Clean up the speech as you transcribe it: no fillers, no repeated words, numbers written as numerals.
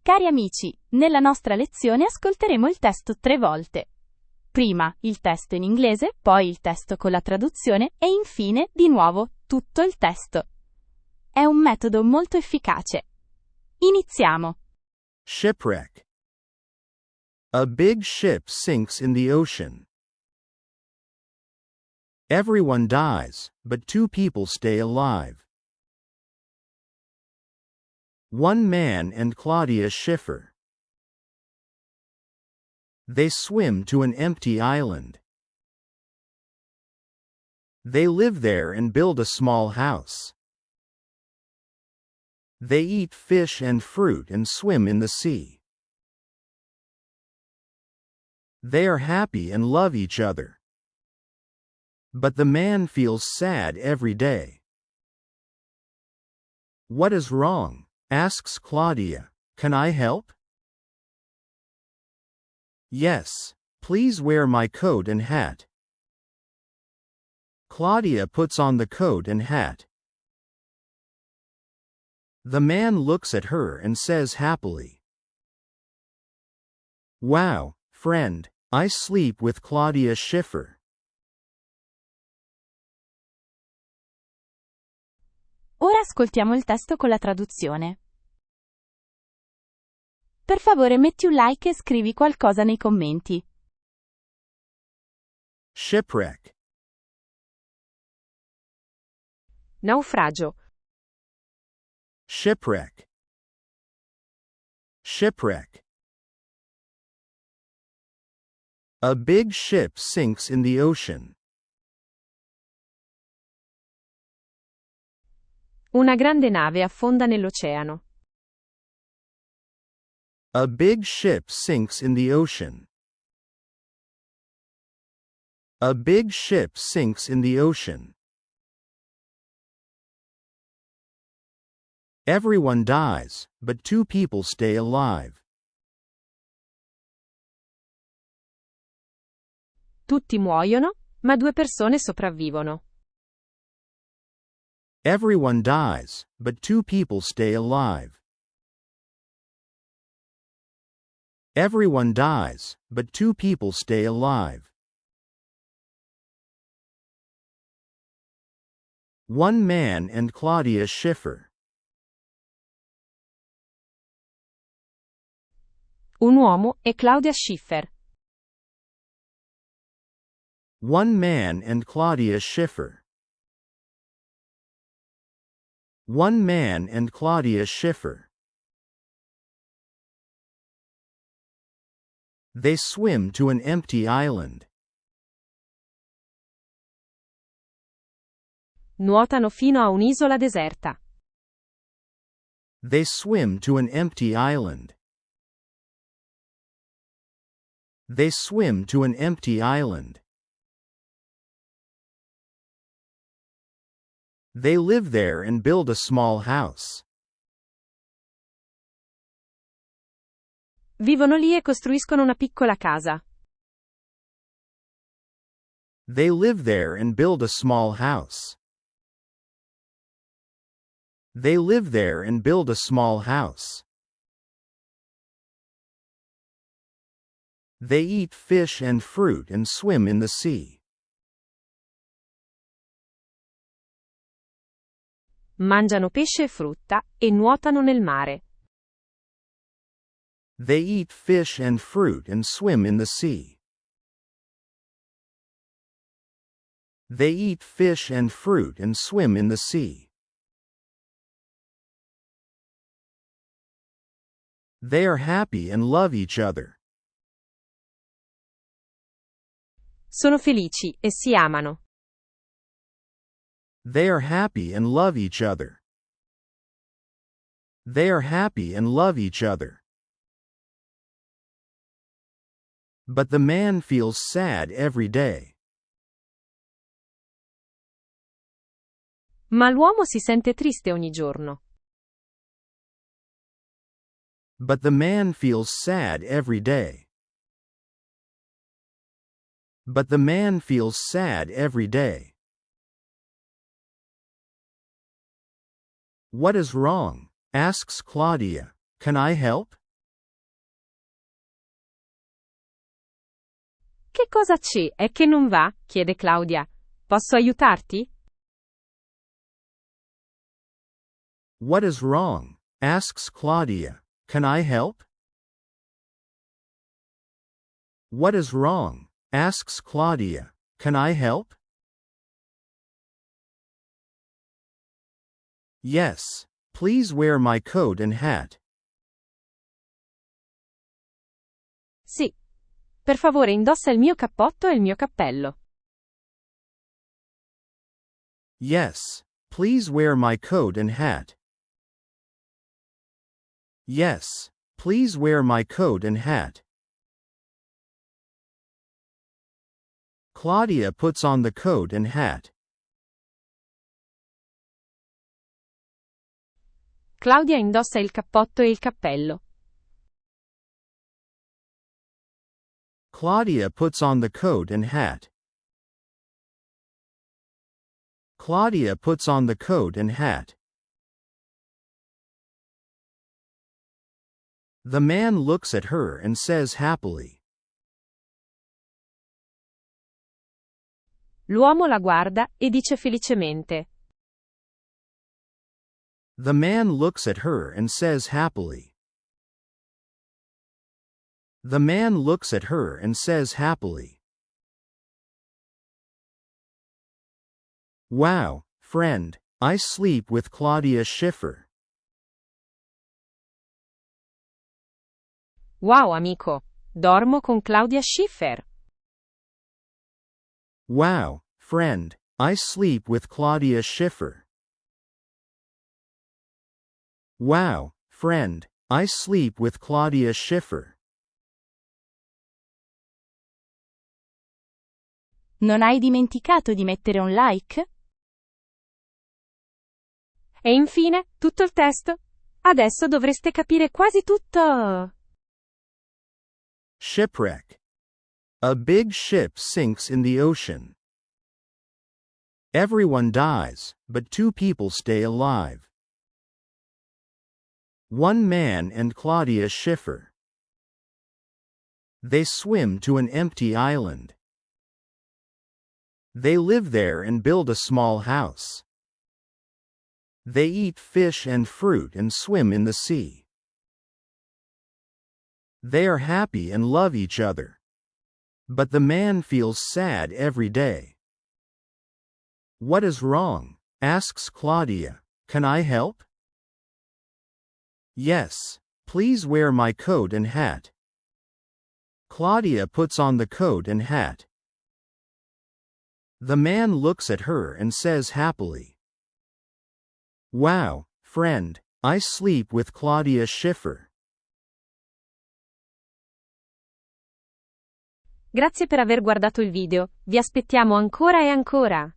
Cari amici, nella nostra lezione ascolteremo il testo 3 volte. Prima il testo in inglese, poi il testo con la traduzione e infine, di nuovo, tutto il testo. È un metodo molto efficace. Iniziamo. Shipwreck. A big ship sinks in the ocean. Everyone dies, but 2 people stay alive. One man and Claudia Schiffer. They swim to an empty island. They live there and build a small house. They eat fish and fruit and swim in the sea. They are happy and love each other. But the man feels sad every day. What is wrong? Asks Claudia. Can I help? Yes, please wear my coat and hat. Claudia puts on the coat and hat. The man looks at her and says happily, "Wow, friend, I sleep with Claudia Schiffer." Ora ascoltiamo il testo con la traduzione. Per favore metti un like e scrivi qualcosa nei commenti. Shipwreck. Naufragio. Shipwreck. Shipwreck. A big ship sinks in the ocean. Una grande nave affonda nell'oceano. A big ship sinks in the ocean. A big ship sinks in the ocean. Everyone dies, but 2 people stay alive. Tutti muoiono, ma 2 persone sopravvivono. Everyone dies, but 2 people stay alive. Everyone dies, but 2 people stay alive. One man and Claudia Schiffer. Un uomo e Claudia Schiffer. One man and Claudia Schiffer. One man and Claudia Schiffer. They swim to an empty island. Nuotano fino a un'isola deserta. They swim to an empty island. They swim to an empty island. They live there and build a small house. Vivono lì e costruiscono una piccola casa. They live there and build a small house. They live there and build a small house. They eat fish and fruit and swim in the sea. Mangiano pesce e frutta, e nuotano nel mare. They eat fish and fruit and swim in the sea. They eat fish and fruit and swim in the sea. They are happy and love each other. Sono felici e si amano. They are happy and love each other. They are happy and love each other. But the man feels sad every day. Ma l'uomo si sente triste ogni giorno. But the man feels sad every day. But the man feels sad every day. What is wrong? Asks Claudia. Can I help? Che cosa c'è? È che non va? Chiede Claudia. Posso aiutarti? What is wrong? Asks Claudia. Can I help? What is wrong? Asks Claudia. Can I help? Yes. Please wear my coat and hat. Sì. Per favore indossa il mio cappotto e il mio cappello. Yes. Please wear my coat and hat. Yes. Please wear my coat and hat. Claudia puts on the coat and hat. Claudia indossa il cappotto e il cappello. Claudia puts on the coat and hat. Claudia puts on the coat and hat. The man looks at her and says happily. L'uomo la guarda e dice felicemente. The man looks at her and says happily. The man looks at her and says happily. Wow, friend, I sleep with Claudia Schiffer. Wow, amico. Dormo con Claudia Schiffer. Wow, friend, I sleep with Claudia Schiffer. Wow, friend, I sleep with Claudia Schiffer. Non hai dimenticato di mettere un like? E infine, tutto il testo? Adesso dovreste capire quasi tutto. Shipwreck. A big ship sinks in the ocean. Everyone dies, but 2 people stay alive. One man and Claudia Schiffer. They swim to an empty island. They live there and build a small house. They eat fish and fruit and swim in the sea. They are happy and love each other. But the man feels sad every day. What is wrong? Asks Claudia. Can I help? Yes. Please wear my coat and hat. Claudia puts on the coat and hat. The man looks at her and says happily. Wow, friend, I sleep with Claudia Schiffer. Grazie per aver guardato il video, vi aspettiamo ancora e ancora.